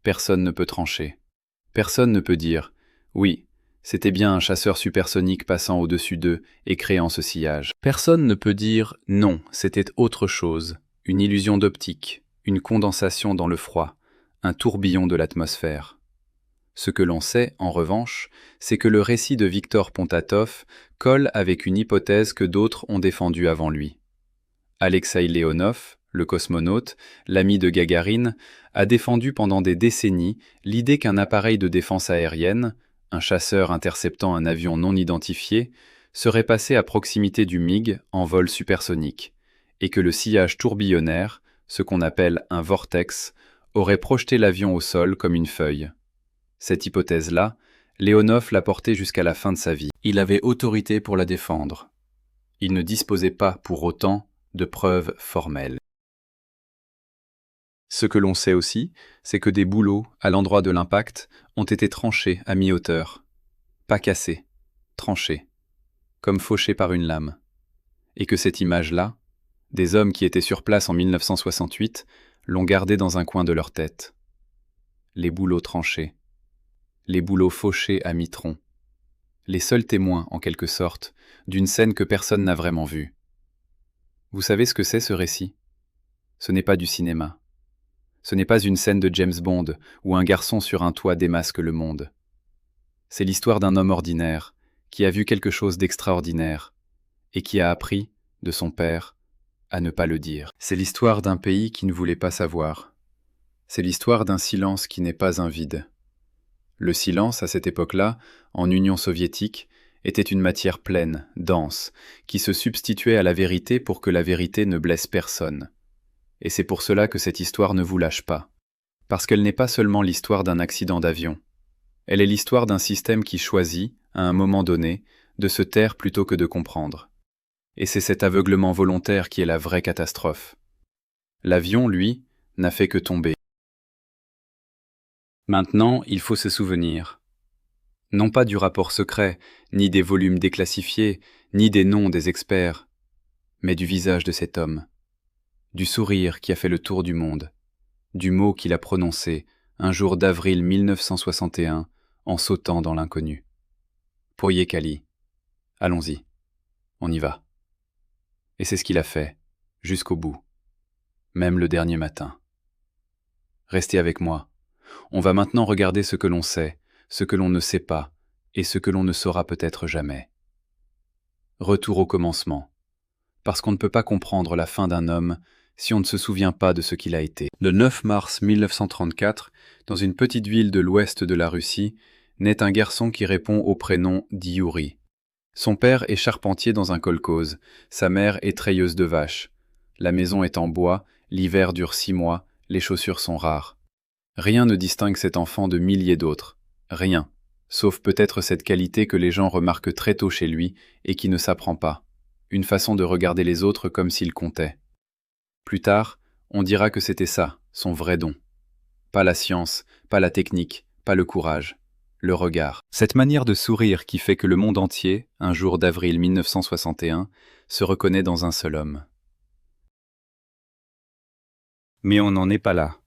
Personne ne peut trancher. Personne ne peut dire « Oui, c'était bien un chasseur supersonique passant au-dessus d'eux et créant ce sillage. » Personne ne peut dire « Non, c'était autre chose, une illusion d'optique, une condensation dans le froid, un tourbillon de l'atmosphère. » Ce que l'on sait, en revanche, c'est que le récit de Victor Pontatov colle avec une hypothèse que d'autres ont défendue avant lui. Alexeï Leonov, le cosmonaute, l'ami de Gagarine, a défendu pendant des décennies l'idée qu'un appareil de défense aérienne, un chasseur interceptant un avion non identifié, serait passé à proximité du MiG en vol supersonique, et que le sillage tourbillonnaire, ce qu'on appelle un vortex, aurait projeté l'avion au sol comme une feuille. Cette hypothèse-là, Leonov l'a portée jusqu'à la fin de sa vie. Il avait autorité pour la défendre. Il ne disposait pas, pour autant, de preuves formelles. Ce que l'on sait aussi, c'est que des bouleaux, à l'endroit de l'impact, ont été tranchés à mi-hauteur. Pas cassés, tranchés, comme fauchés par une lame. Et que cette image-là, des hommes qui étaient sur place en 1968, l'ont gardée dans un coin de leur tête. Les bouleaux tranchés, les bouleaux fauchés à mi-tronc. Les seuls témoins, en quelque sorte, d'une scène que personne n'a vraiment vue. Vous savez ce que c'est ce récit ? Ce n'est pas du cinéma. Ce n'est pas une scène de James Bond où un garçon sur un toit démasque le monde. C'est l'histoire d'un homme ordinaire qui a vu quelque chose d'extraordinaire et qui a appris, de son père, à ne pas le dire. C'est l'histoire d'un pays qui ne voulait pas savoir. C'est l'histoire d'un silence qui n'est pas un vide. Le silence, à cette époque-là, en Union soviétique, était une matière pleine, dense, qui se substituait à la vérité pour que la vérité ne blesse personne. Et c'est pour cela que cette histoire ne vous lâche pas. Parce qu'elle n'est pas seulement l'histoire d'un accident d'avion. Elle est l'histoire d'un système qui choisit, à un moment donné, de se taire plutôt que de comprendre. Et c'est cet aveuglement volontaire qui est la vraie catastrophe. L'avion, lui, n'a fait que tomber. Maintenant, il faut se souvenir. Non pas du rapport secret, ni des volumes déclassifiés, ni des noms des experts, mais du visage de cet homme, du sourire qui a fait le tour du monde, du mot qu'il a prononcé un jour d'avril 1961 en sautant dans l'inconnu. Pourriez Kali, allons-y, on y va. Et c'est ce qu'il a fait, jusqu'au bout, même le dernier matin. Restez avec moi. On va maintenant regarder ce que l'on sait, ce que l'on ne sait pas, et ce que l'on ne saura peut-être jamais. Retour au commencement, parce qu'on ne peut pas comprendre la fin d'un homme si on ne se souvient pas de ce qu'il a été. Le 9 mars 1934, dans une petite ville de l'ouest de la Russie, naît un garçon qui répond au prénom d'Yuri. Son père est charpentier dans un kolkhoz, sa mère est treilleuse de vaches. La maison est en bois, l'hiver dure 6 mois, les chaussures sont rares. Rien ne distingue cet enfant de milliers d'autres. Rien, sauf peut-être cette qualité que les gens remarquent très tôt chez lui et qui ne s'apprend pas. Une façon de regarder les autres comme s'ils comptaient. Plus tard, on dira que c'était ça, son vrai don. Pas la science, pas la technique, pas le courage. Le regard. Cette manière de sourire qui fait que le monde entier, un jour d'avril 1961, se reconnaît dans un seul homme. Mais on n'en est pas là.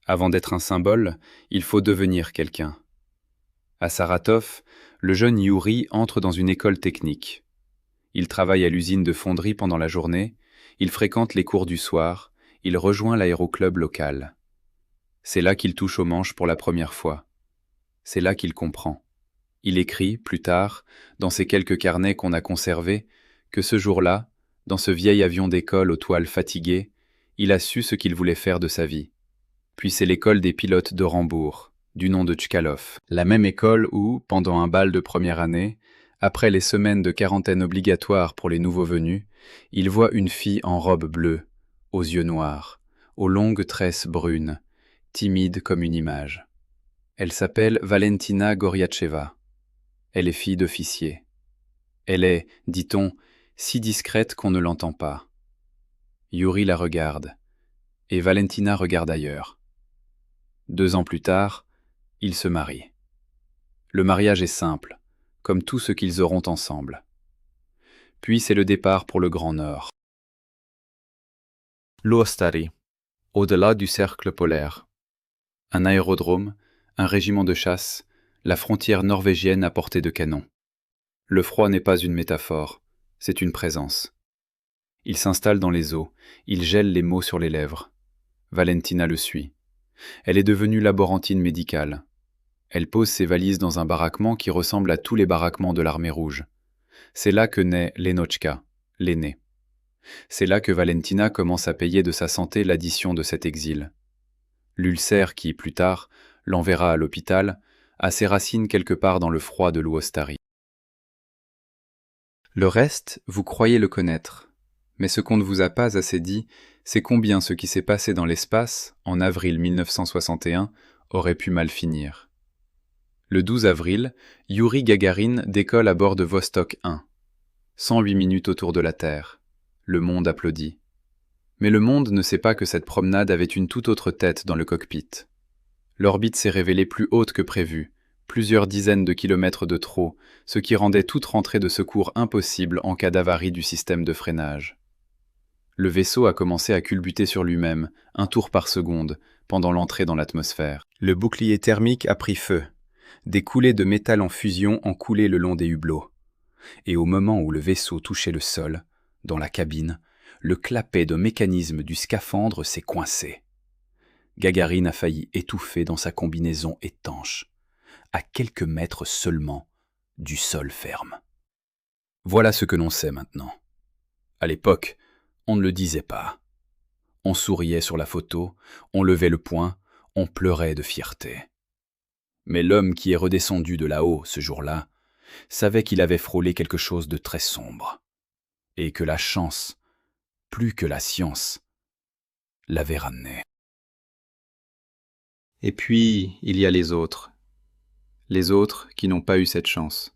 Avant d'être un symbole, il faut devenir quelqu'un. À Saratov, le jeune Yuri entre dans une école technique. Il travaille à l'usine de fonderie pendant la journée, il fréquente les cours du soir, il rejoint l'aéroclub local. C'est là qu'il touche aux manches pour la première fois. C'est là qu'il comprend. Il écrit, plus tard, dans ces quelques carnets qu'on a conservés, que ce jour-là, dans ce vieil avion d'école aux toiles fatiguées, il a su ce qu'il voulait faire de sa vie. Puis c'est l'école des pilotes de Rambourg, du nom de Tchkalov. La même école où, pendant un bal de première année, après les semaines de quarantaine obligatoire pour les nouveaux venus, il voit une fille en robe bleue, aux yeux noirs, aux longues tresses brunes, timide comme une image. Elle s'appelle Valentina Goriacheva. Elle est fille d'officier. Elle est, dit-on, si discrète qu'on ne l'entend pas. Yuri la regarde, et Valentina regarde ailleurs. 2 ans plus tard, ils se marient. Le mariage est simple, comme tout ce qu'ils auront ensemble. Puis c'est le départ pour le Grand Nord. Luostari, au-delà du cercle polaire. Un aérodrome, un régiment de chasse, la frontière norvégienne à portée de canon. Le froid n'est pas une métaphore, c'est une présence. Il s'installe dans les os, il gèle les mots sur les lèvres. Valentina le suit. Elle est devenue laborantine médicale. Elle pose ses valises dans un baraquement qui ressemble à tous les baraquements de l'armée rouge. C'est là que naît Lenotchka, l'aînée. C'est là que Valentina commence à payer de sa santé l'addition de cet exil. L'ulcère qui, plus tard, l'enverra à l'hôpital, a ses racines quelque part dans le froid de Luostari. Le reste, vous croyez le connaître, Mais ce qu'on ne vous a pas assez dit, c'est combien ce qui s'est passé dans l'espace, en avril 1961, aurait pu mal finir. Le 12 avril, Youri Gagarin décolle à bord de Vostok 1. 108 minutes autour de la Terre. Le monde applaudit. Mais le monde ne sait pas que cette promenade avait une toute autre tête dans le cockpit. L'orbite s'est révélée plus haute que prévu, plusieurs dizaines de kilomètres de trop, ce qui rendait toute rentrée de secours impossible en cas d'avarie du système de freinage. Le vaisseau a commencé à culbuter sur lui-même, un tour par seconde, pendant l'entrée dans l'atmosphère. Le bouclier thermique a pris feu. Des coulées de métal en fusion ont coulé le long des hublots. Et au moment où le vaisseau touchait le sol, dans la cabine, le clapet de mécanisme du scaphandre s'est coincé. Gagarin a failli étouffer dans sa combinaison étanche, à quelques mètres seulement du sol ferme. Voilà ce que l'on sait maintenant. À l'époque, on ne le disait pas. On souriait sur la photo, on levait le poing, on pleurait de fierté. Mais l'homme qui est redescendu de là-haut ce jour-là savait qu'il avait frôlé quelque chose de très sombre, et que la chance, plus que la science, l'avait ramené. Et puis, il y a les autres qui n'ont pas eu cette chance.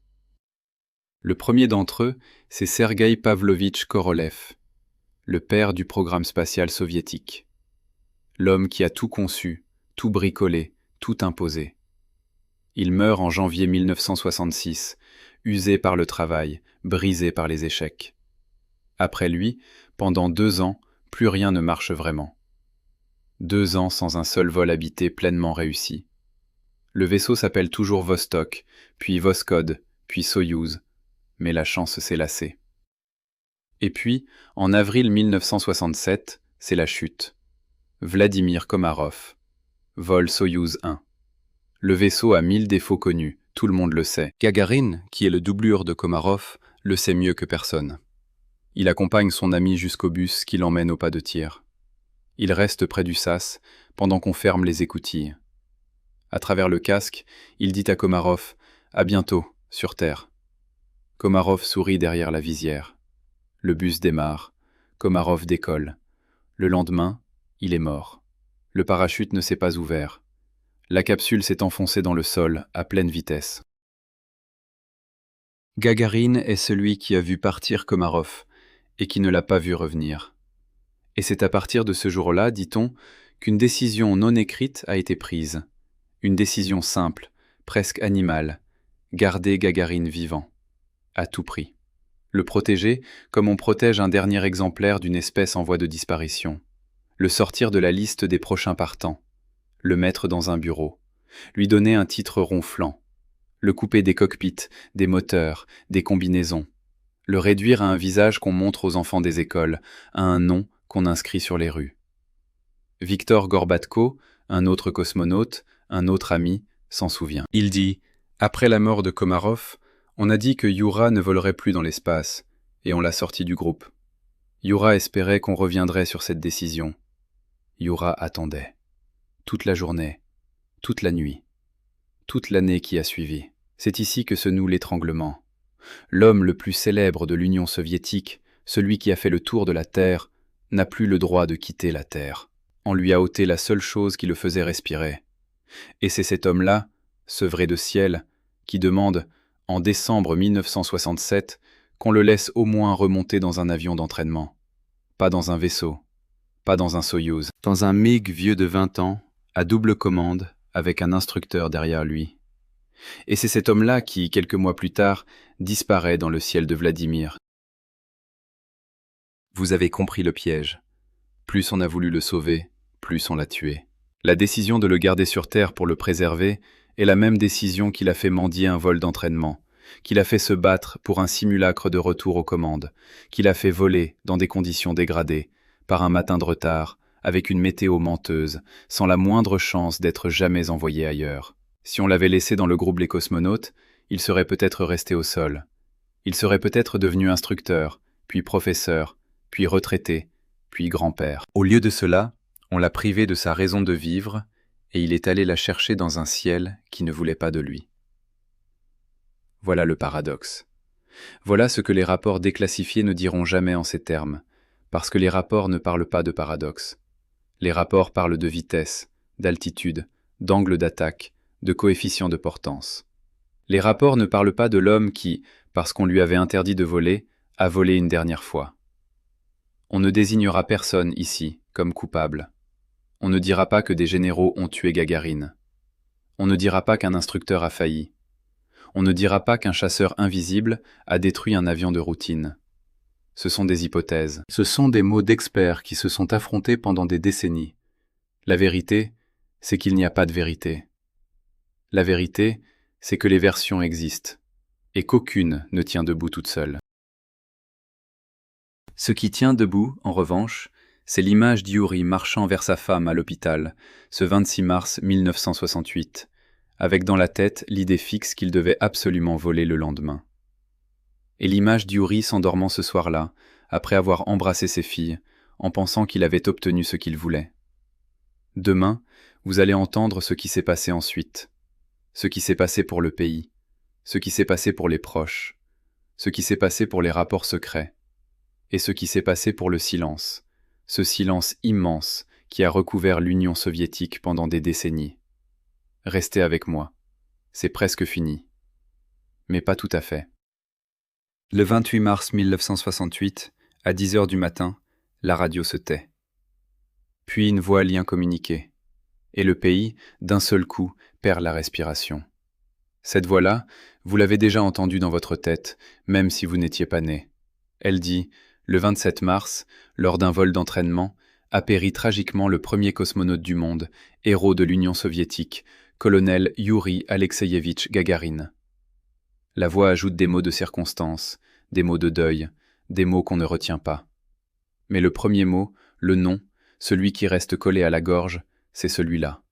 Le premier d'entre eux, c'est Sergueï Pavlovitch Korolev, le père du programme spatial soviétique. L'homme qui a tout conçu, tout bricolé, tout imposé. Il meurt en janvier 1966, usé par le travail, brisé par les échecs. Après lui, pendant 2 ans, plus rien ne marche vraiment. 2 ans sans un seul vol habité pleinement réussi. Le vaisseau s'appelle toujours Vostok, puis Voskhod, puis Soyouz, mais la chance s'est lassée. Et puis, en avril 1967, c'est la chute. Vladimir Komarov, vol Soyouz 1. Le vaisseau a 1000 défauts connus, tout le monde le sait. Gagarin, qui est le doublure de Komarov, le sait mieux que personne. Il accompagne son ami jusqu'au bus qui l'emmène au pas de tir. Il reste près du sas, pendant qu'on ferme les écoutilles. À travers le casque, il dit à Komarov « À bientôt, sur Terre ». Komarov sourit derrière la visière. Le bus démarre. Komarov décolle. Le lendemain, il est mort. Le parachute ne s'est pas ouvert. La capsule s'est enfoncée dans le sol, à pleine vitesse. Gagarin est celui qui a vu partir Komarov, et qui ne l'a pas vu revenir. Et c'est à partir de ce jour-là, dit-on, qu'une décision non écrite a été prise. Une décision simple, presque animale, garder Gagarin vivant, à tout prix. Le protéger comme on protège un dernier exemplaire d'une espèce en voie de disparition. Le sortir de la liste des prochains partants. Le mettre dans un bureau. Lui donner un titre ronflant. Le couper des cockpits, des moteurs, des combinaisons. Le réduire à un visage qu'on montre aux enfants des écoles, à un nom qu'on inscrit sur les rues. Viktor Gorbatko, un autre cosmonaute, un autre ami, s'en souvient. Il dit « Après la mort de Komarov, on a dit que Youra ne volerait plus dans l'espace, et on l'a sorti du groupe. Youra espérait qu'on reviendrait sur cette décision. Youra attendait. Toute la journée, toute la nuit, toute l'année qui a suivi. C'est ici que se noue l'étranglement. L'homme le plus célèbre de l'Union soviétique, celui qui a fait le tour de la Terre, n'a plus le droit de quitter la Terre. On lui a ôté la seule chose qui le faisait respirer. Et c'est cet homme-là, sevré de ciel, qui demande, en décembre 1967, qu'on le laisse au moins remonter dans un avion d'entraînement. Pas dans un vaisseau, pas dans un Soyouz, dans un MiG vieux de 20 ans, à double commande, avec un instructeur derrière lui. Et c'est cet homme-là qui, quelques mois plus tard, disparaît dans le ciel de Vladimir. Vous avez compris le piège. Plus on a voulu le sauver, plus on l'a tué. La décision de le garder sur Terre pour le préserver est la même décision qui l'a fait mendier un vol d'entraînement, qui l'a fait se battre pour un simulacre de retour aux commandes, qui l'a fait voler dans des conditions dégradées, par un matin de retard, avec une météo menteuse, sans la moindre chance d'être jamais envoyé ailleurs. Si on l'avait laissé dans le groupe Les Cosmonautes, il serait peut-être resté au sol. Il serait peut-être devenu instructeur, puis professeur, puis retraité, puis grand-père. Au lieu de cela, on l'a privé de sa raison de vivre, et il est allé la chercher dans un ciel qui ne voulait pas de lui. Voilà le paradoxe. Voilà ce que les rapports déclassifiés ne diront jamais en ces termes. Parce que les rapports ne parlent pas de paradoxe. Les rapports parlent de vitesse, d'altitude, d'angle d'attaque, de coefficient de portance. Les rapports ne parlent pas de l'homme qui, parce qu'on lui avait interdit de voler, a volé une dernière fois. On ne désignera personne ici comme coupable. On ne dira pas que des généraux ont tué Gagarine. On ne dira pas qu'un instructeur a failli. On ne dira pas qu'un chasseur invisible a détruit un avion de routine. Ce sont des hypothèses. Ce sont des mots d'experts qui se sont affrontés pendant des décennies. La vérité, c'est qu'il n'y a pas de vérité. La vérité, c'est que les versions existent, et qu'aucune ne tient debout toute seule. Ce qui tient debout, en revanche, c'est l'image d'Yuri marchant vers sa femme à l'hôpital, ce 26 mars 1968, avec dans la tête l'idée fixe qu'il devait absolument voler le lendemain. Et l'image d'Yuri s'endormant ce soir-là, après avoir embrassé ses filles, en pensant qu'il avait obtenu ce qu'il voulait. Demain, vous allez entendre ce qui s'est passé ensuite, ce qui s'est passé pour le pays, ce qui s'est passé pour les proches, ce qui s'est passé pour les rapports secrets, et ce qui s'est passé pour le silence, ce silence immense qui a recouvert l'Union soviétique pendant des décennies. Restez avec moi, c'est presque fini. Mais pas tout à fait. Le 28 mars 1968, à 10 heures du matin, la radio se tait. Puis une voix lie un communiqué, et le pays, d'un seul coup, perd la respiration. Cette voix-là, vous l'avez déjà entendue dans votre tête, même si vous n'étiez pas né. Elle dit, le 27 mars, lors d'un vol d'entraînement, a péri tragiquement le premier cosmonaute du monde, héros de l'Union soviétique, colonel Youri Alexeyevitch Gagarine. La voix ajoute des mots de circonstance, des mots de deuil, des mots qu'on ne retient pas. Mais le premier mot, le nom, celui qui reste collé à la gorge, c'est celui-là.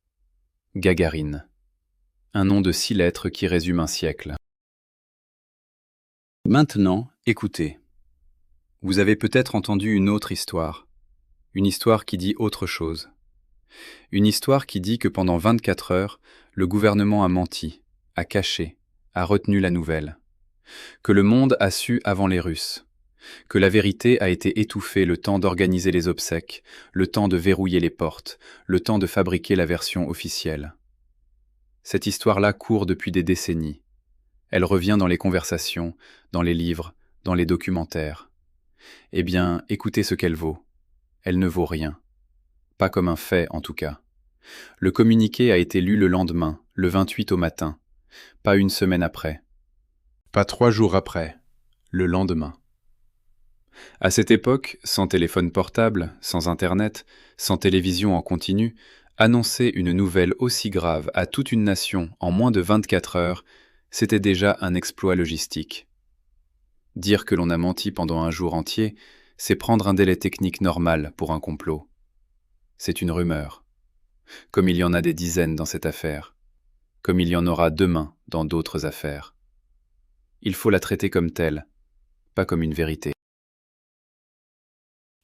Gagarine. Un nom de 6 lettres qui résume un siècle. Maintenant, écoutez. Vous avez peut-être entendu une autre histoire. Une histoire qui dit autre chose. Une histoire qui dit que pendant 24 heures, le gouvernement a menti, a caché, a retenu la nouvelle. Que le monde a su avant les Russes. Que la vérité a été étouffée le temps d'organiser les obsèques, le temps de verrouiller les portes, le temps de fabriquer la version officielle. Cette histoire-là court depuis des décennies. Elle revient dans les conversations, dans les livres, dans les documentaires. Eh bien, écoutez ce qu'elle vaut. Elle ne vaut rien. Pas comme un fait, en tout cas. Le communiqué a été lu le lendemain, le 28 au matin. Pas une semaine après. Pas 3 jours après. Le lendemain. À cette époque, sans téléphone portable, sans Internet, sans télévision en continu, annoncer une nouvelle aussi grave à toute une nation en moins de 24 heures, c'était déjà un exploit logistique. Dire que l'on a menti pendant un jour entier, c'est prendre un délai technique normal pour un complot. C'est une rumeur. Comme il y en a des dizaines dans cette affaire. Comme il y en aura demain dans d'autres affaires. Il faut la traiter comme telle, pas comme une vérité.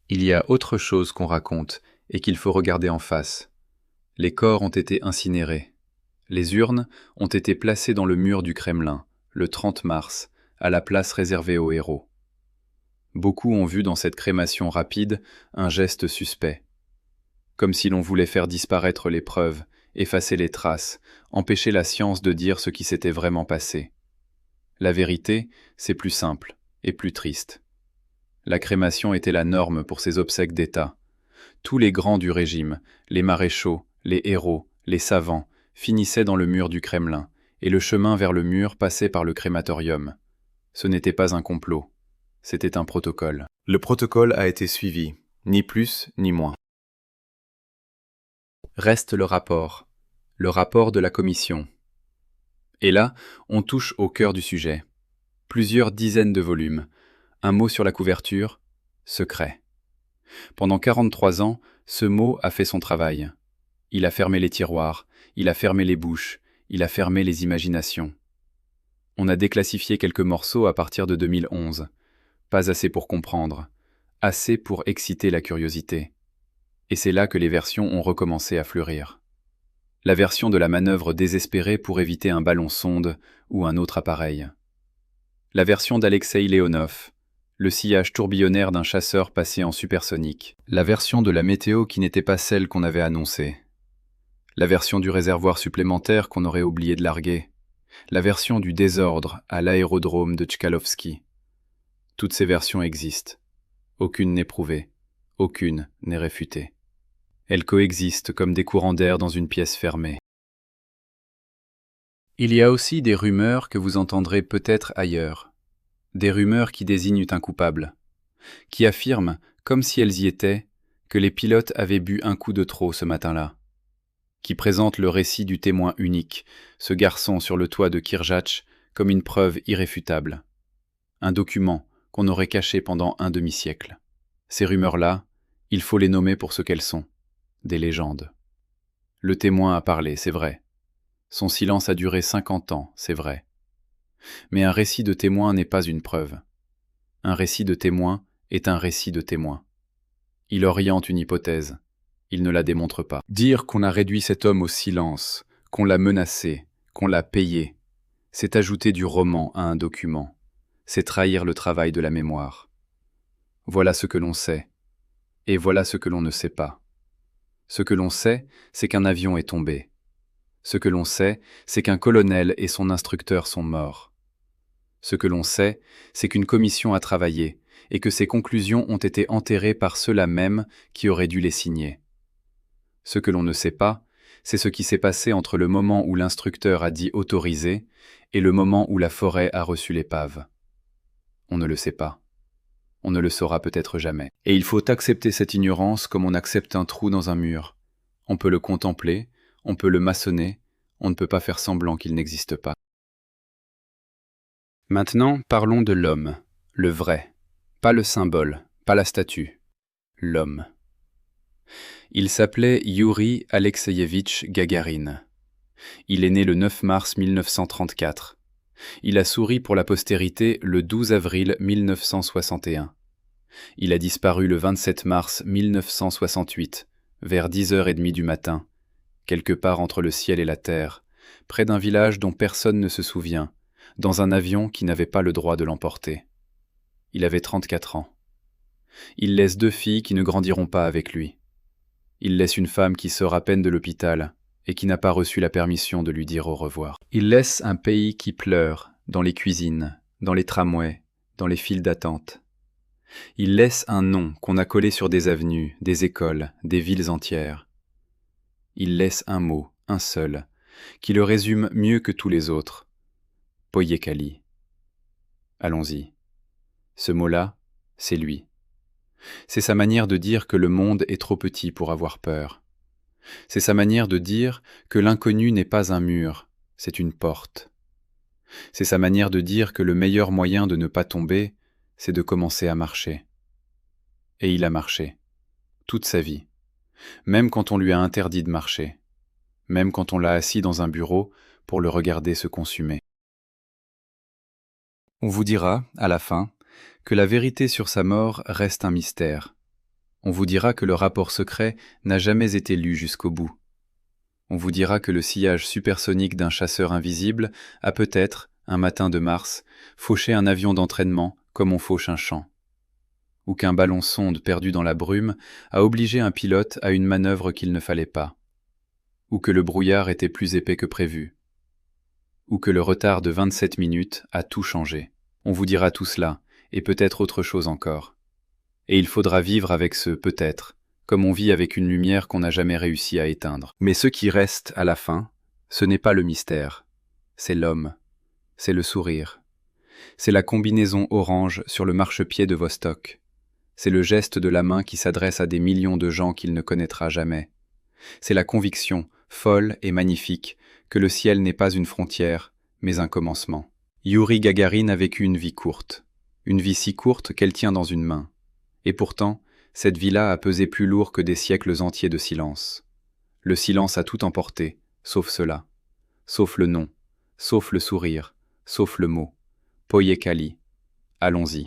Il y a autre chose qu'on raconte et qu'il faut regarder en face. Les corps ont été incinérés. Les urnes ont été placées dans le mur du Kremlin, le 30 mars, à la place réservée aux héros. Beaucoup ont vu dans cette crémation rapide un geste suspect. Comme si l'on voulait faire disparaître les preuves, effacer les traces, empêcher la science de dire ce qui s'était vraiment passé. La vérité, c'est plus simple et plus triste. La crémation était la norme pour ces obsèques d'État. Tous les grands du régime, les maréchaux, les héros, les savants, finissaient dans le mur du Kremlin, et le chemin vers le mur passait par le crématorium. Ce n'était pas un complot, c'était un protocole. Le protocole a été suivi, ni plus ni moins. Reste le rapport de la commission. Et là, on touche au cœur du sujet. Plusieurs dizaines de volumes. Un mot sur la couverture, secret. Pendant 43 ans, ce mot a fait son travail. Il a fermé les tiroirs, il a fermé les bouches, il a fermé les imaginations. On a déclassifié quelques morceaux à partir de 2011. Pas assez pour comprendre, assez pour exciter la curiosité. Et c'est là que les versions ont recommencé à fleurir. La version de la manœuvre désespérée pour éviter un ballon sonde ou un autre appareil. La version d'Alexei Leonov, le sillage tourbillonnaire d'un chasseur passé en supersonique, la version de la météo qui n'était pas celle qu'on avait annoncée, la version du réservoir supplémentaire qu'on aurait oublié de larguer, la version du désordre à l'aérodrome de Tchkalovski. Toutes ces versions existent. Aucune n'est prouvée, aucune n'est réfutée. Elles coexistent comme des courants d'air dans une pièce fermée. Il y a aussi des rumeurs que vous entendrez peut-être ailleurs. Des rumeurs qui désignent un coupable, qui affirment, comme si elles y étaient, que les pilotes avaient bu un coup de trop ce matin-là, qui présentent le récit du témoin unique, ce garçon sur le toit de Kirjatch, comme une preuve irréfutable. Un document qu'on aurait caché pendant un demi-siècle. Ces rumeurs-là, il faut les nommer pour ce qu'elles sont, des légendes. Le témoin a parlé, c'est vrai. Son silence a duré 50 ans, c'est vrai. Mais un récit de témoin n'est pas une preuve. Un récit de témoin est un récit de témoin. Il oriente une hypothèse, il ne la démontre pas. Dire qu'on a réduit cet homme au silence, qu'on l'a menacé, qu'on l'a payé, c'est ajouter du roman à un document, c'est trahir le travail de la mémoire. Voilà ce que l'on sait, et voilà ce que l'on ne sait pas. Ce que l'on sait, c'est qu'un avion est tombé. Ce que l'on sait, c'est qu'un colonel et son instructeur sont morts. Ce que l'on sait, c'est qu'une commission a travaillé et que ses conclusions ont été enterrées par ceux-là même qui auraient dû les signer. Ce que l'on ne sait pas, c'est ce qui s'est passé entre le moment où l'instructeur a dit autoriser et le moment où la forêt a reçu l'épave. On ne le sait pas. On ne le saura peut-être jamais. Et il faut accepter cette ignorance comme on accepte un trou dans un mur. On peut le contempler, on peut le maçonner, on ne peut pas faire semblant qu'il n'existe pas. Maintenant, parlons de l'homme, le vrai. Pas le symbole, pas la statue. L'homme. Il s'appelait Youri Alexeyevitch Gagarine. Il est né le 9 mars 1934. Il a souri pour la postérité le 12 avril 1961. Il a disparu le 27 mars 1968, vers 10h30 du matin, quelque part entre le ciel et la terre, près d'un village dont personne ne se souvient, dans un avion qui n'avait pas le droit de l'emporter. Il avait 34 ans. Il laisse 2 filles qui ne grandiront pas avec lui. Il laisse une femme qui sort à peine de l'hôpital et qui n'a pas reçu la permission de lui dire au revoir. Il laisse un pays qui pleure, dans les cuisines, dans les tramways, dans les files d'attente. Il laisse un nom qu'on a collé sur des avenues, des écoles, des villes entières. Il laisse un mot, un seul, qui le résume mieux que tous les autres. Poyekali. Allons-y. Ce mot-là, c'est lui. C'est sa manière de dire que le monde est trop petit pour avoir peur. C'est sa manière de dire que l'inconnu n'est pas un mur, c'est une porte. C'est sa manière de dire que le meilleur moyen de ne pas tomber, c'est de commencer à marcher. Et il a marché, toute sa vie, même quand on lui a interdit de marcher, même quand on l'a assis dans un bureau pour le regarder se consumer. On vous dira, à la fin, que la vérité sur sa mort reste un mystère. On vous dira que le rapport secret n'a jamais été lu jusqu'au bout. On vous dira que le sillage supersonique d'un chasseur invisible a peut-être, un matin de mars, fauché un avion d'entraînement comme on fauche un champ. Ou qu'un ballon-sonde perdu dans la brume a obligé un pilote à une manœuvre qu'il ne fallait pas. Ou que le brouillard était plus épais que prévu. Ou que le retard de 27 minutes a tout changé. On vous dira tout cela, et peut-être autre chose encore. Et il faudra vivre avec ce peut-être, comme on vit avec une lumière qu'on n'a jamais réussi à éteindre. Mais ce qui reste à la fin, ce n'est pas le mystère, c'est l'homme, c'est le sourire. C'est la combinaison orange sur le marchepied de Vostok. C'est le geste de la main qui s'adresse à des millions de gens qu'il ne connaîtra jamais. C'est la conviction, folle et magnifique, que le ciel n'est pas une frontière, mais un commencement. Youri Gagarine a vécu une vie courte. Une vie si courte qu'elle tient dans une main. Et pourtant, cette vie-là a pesé plus lourd que des siècles entiers de silence. Le silence a tout emporté, sauf cela. Sauf le nom, sauf le sourire, sauf le mot. Poyekali. Allons-y.